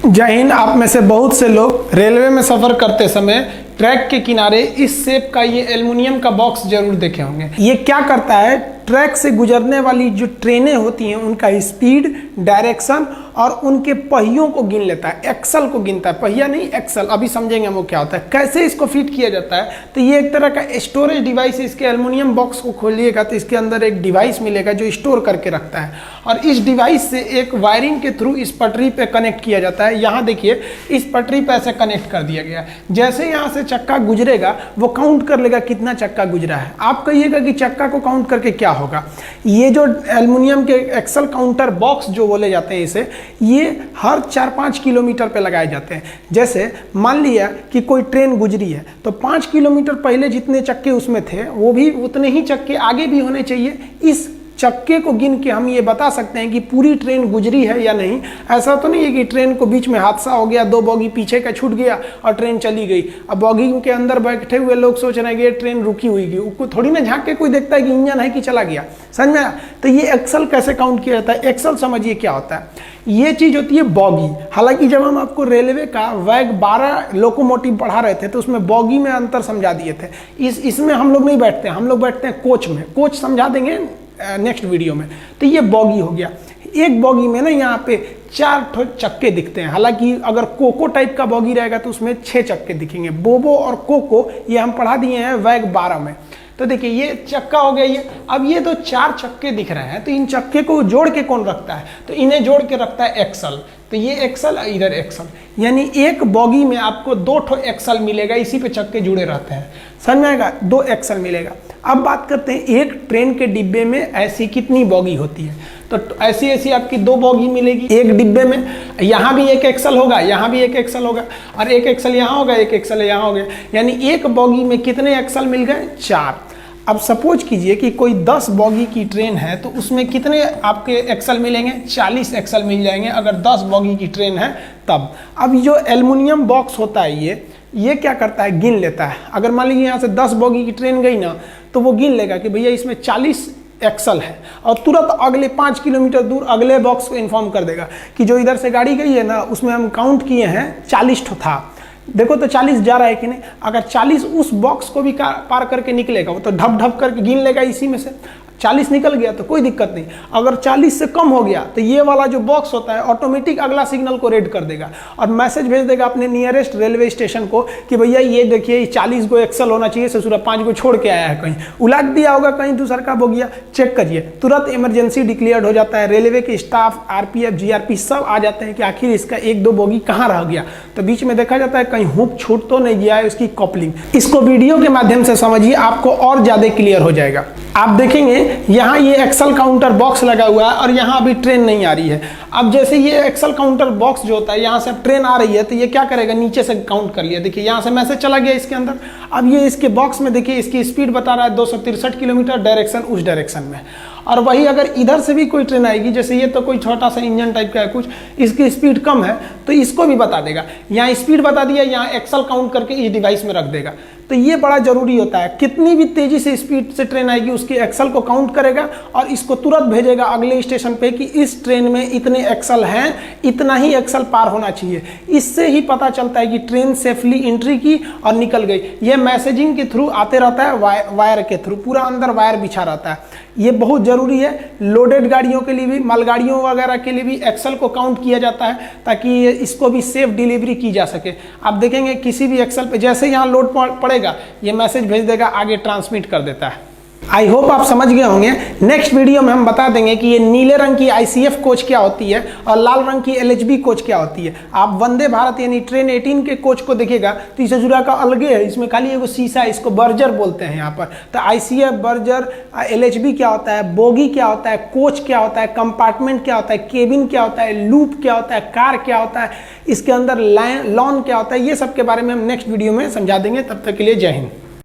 जय हिंद। आप में से बहुत से लोग रेलवे में सफ़र करते समय ट्रैक के किनारे इस शेप का ये एल्युमिनियम का बॉक्स जरूर देखे होंगे। ये क्या करता है, ट्रैक से गुजरने वाली जो ट्रेनें होती हैं उनका स्पीड, डायरेक्शन और उनके पहियों को गिन लेता है, एक्सल को गिनता है, पहिया नहीं एक्सल। अभी समझेंगे वो क्या होता है, कैसे इसको फिट किया जाता है। तो ये एक तरह का स्टोरेज डिवाइस। इसके एल्युमिनियम बॉक्स को खोलिएगा तो इसके अंदर एक डिवाइस मिलेगा जो स्टोर करके रखता है, और इस डिवाइस से एक वायरिंग के थ्रू इस पटरी पे कनेक्ट किया जाता है। यहाँ देखिए, इस पटरी पे ऐसे कनेक्ट कर दिया गया है। जैसे यहाँ से चक्का गुजरेगा वो काउंट कर लेगा कितना चक्का गुजरा है। आप कहिएगा कि चक्का को काउंट करके क्या होगा। ये जो एल्युमिनियम के एक्सल काउंटर बॉक्स जो बोले जाते हैं इसे, ये हर 4-5 किलोमीटर पे लगाए जाते हैं। जैसे मान लिया कि कोई ट्रेन गुजरी है तो 5 किलोमीटर पहले जितने चक्के उसमें थे वो भी उतने ही चक्के आगे भी होने चाहिए। इस चक्के को गिन के हम ये बता सकते हैं कि पूरी ट्रेन गुजरी है या नहीं। ऐसा तो नहीं है कि ट्रेन को बीच में हादसा हो गया, 2 बोगी पीछे का छूट गया और ट्रेन चली गई। अब बोगी के अंदर बैठे हुए लोग सोच रहे हैं कि ये ट्रेन रुकी हुई गई, उसको थोड़ी ना झांक के कोई देखता है कि इंजन है कि चला गया। समझ में आया? तो ये एक्सल कैसे काउंट किया जाता है। एक्सल समझिए क्या होता है। ये चीज़ होती है बॉगी। हालांकि जब हम आपको रेलवे का वैग 12 लोकोमोटिव पढ़ा रहे थे तो उसमें बॉगी में अंतर समझा दिए थे। इसमें हम लोग नहीं बैठते, हम लोग बैठते हैं कोच में। कोच समझा देंगे नेक्स्ट वीडियो में। तो ये बॉगी हो गया। एक बॉगी में ना यहाँ पे 4 चक्के दिखते हैं। हालांकि अगर कोको टाइप का बॉगी रहेगा तो उसमें 6 चक्के दिखेंगे। बोबो और कोको ये हम पढ़ा दिए हैं वैग 12 में। तो देखिए ये चक्का हो गया ये। अब ये तो 4 चक्के दिख रहे हैं, तो इन चक्के को जोड़ के कौन रखता है, तो इन्हें जोड़ के रखता है एक्सल। तो ये एक्सल, इधर एक्सल, यानी एक बॉगी में आपको 2 एक्सल मिलेगा। इसी पे चक्के जुड़े रहते हैं। समझ में आएगा? 2 एक्सल मिलेगा। अब बात करते हैं एक ट्रेन के डिब्बे में ऐसी कितनी बॉगी होती है। तो ऐसी ऐसी आपकी 2 बॉगी मिलेगी एक डिब्बे में। यहाँ भी एक एक्सल होगा, यहाँ भी एक एक्सल होगा, और एक एक्सल यहाँ होगा, एक एक्सल यहाँ हो गया। यानी एक बॉगी में कितने एक्सल मिल गए? 4। अब सपोज कीजिए कि कोई 10 बॉगी की ट्रेन है तो उसमें कितने आपके एक्सल मिलेंगे? 40 एक्सल मिल जाएंगे अगर 10 बॉगी की ट्रेन है तब। अब जो एल्युमिनियम बॉक्स होता है ये क्या करता है, गिन लेता है। अगर मान लीजिए यहाँ से 10 बॉगी की ट्रेन गई ना तो वो गिन लेगा कि भैया इसमें 40 एक्सल है, और तुरंत अगले 5 किलोमीटर दूर अगले बॉक्स को इन्फॉर्म कर देगा कि जो इधर से गाड़ी गई है ना उसमें हम काउंट किए हैं 40 था, देखो तो 40 जा रहा है कि नहीं। अगर 40 उस बॉक्स को भी पार करके निकलेगा वो तो ढप ढप करके गिन लेगा इसी में से। 40 निकल गया तो कोई दिक्कत नहीं। अगर 40 से कम हो गया तो ये वाला जो बॉक्स होता है ऑटोमेटिक अगला सिग्नल को रेड कर देगा और मैसेज भेज देगा अपने नियरेस्ट रेलवे स्टेशन को कि भैया ये देखिए 40 को एक्सल होना चाहिए, ससुरा 5 को छोड़ के आया है, कहीं उलट दिया होगा, कहीं दूसरा का बोगिया, चेक करिए। तुरंत इमरजेंसी डिक्लेयर्ड हो जाता है। रेलवे के स्टाफ, RPF, GRP सब आ जाते हैं कि आखिर इसका 1-2 बोगी कहाँ रह गया। तो बीच में देखा जाता है कहीं हुक छूट तो नहीं गया है उसकी कॉपलिंग। इसको वीडियो के माध्यम से समझिए, आपको और ज़्यादा क्लियर हो जाएगा। आप देखेंगे यहाँ ये एक्सल काउंटर बॉक्स लगा हुआ है और यहाँ अभी ट्रेन नहीं आ रही है। अब जैसे ये एक्सल काउंटर बॉक्स जो होता है यहाँ से अब ट्रेन आ रही है तो ये क्या करेगा, नीचे से काउंट कर लिया। देखिए यहाँ से मैसेज चला गया इसके अंदर। अब ये इसके बॉक्स में देखिए इसकी स्पीड बता रहा है 263 किलोमीटर, डायरेक्शन उस डायरेक्शन में। और वही अगर इधर से भी कोई ट्रेन आएगी, जैसे ये तो कोई छोटा सा इंजन टाइप का है कुछ, इसकी स्पीड कम है तो इसको भी बता देगा। यहाँ स्पीड बता दिया, यहाँ एक्सल काउंट करके इस डिवाइस में रख देगा। तो ये बड़ा जरूरी होता है। कितनी भी तेजी से स्पीड से ट्रेन आएगी उसके एक्सल को काउंट करेगा और इसको तुरंत भेजेगा अगले स्टेशन पे कि इस ट्रेन में इतने एक्सल हैं, इतना ही एक्सल पार होना चाहिए। इससे ही पता चलता है कि ट्रेन सेफली एंट्री की और निकल गई। ये मैसेजिंग के थ्रू आते रहता है, वायर के थ्रू, पूरा अंदर वायर बिछा रहता है। ये बहुत जरूरी है। लोडेड गाड़ियों के लिए भी, मालगाड़ियों वगैरह के लिए भी एक्सल को काउंट किया जाता है ताकि इसको भी सेफ डिलीवरी की जा सके। आप देखेंगे किसी भी एक्सल पे जैसे यहाँ लोड पड़ेगा ये मैसेज भेज देगा, आगे ट्रांसमिट कर देता है। आई होप आप समझ गए होंगे। नेक्स्ट वीडियो में हम बता देंगे कि ये नीले रंग की ICF कोच क्या होती है और लाल रंग की LHB कोच क्या होती है। आप वंदे भारत यानी ट्रेन 18 के कोच को देखिएगा तो इसे जुड़ा का अलगे है, इसमें खाली एगो शीशा, इसको बर्जर बोलते हैं यहाँ पर। तो ICF, बर्जर, LHB क्या होता है, बोगी क्या होता है, कोच क्या होता है, कंपार्टमेंट क्या होता है, केबिन क्या होता है, लूप क्या होता है, कार क्या होता है, इसके अंदर लॉन क्या होता है, ये सब के बारे में हम नेक्स्ट वीडियो में समझा देंगे। तब तक के लिए जय हिंद।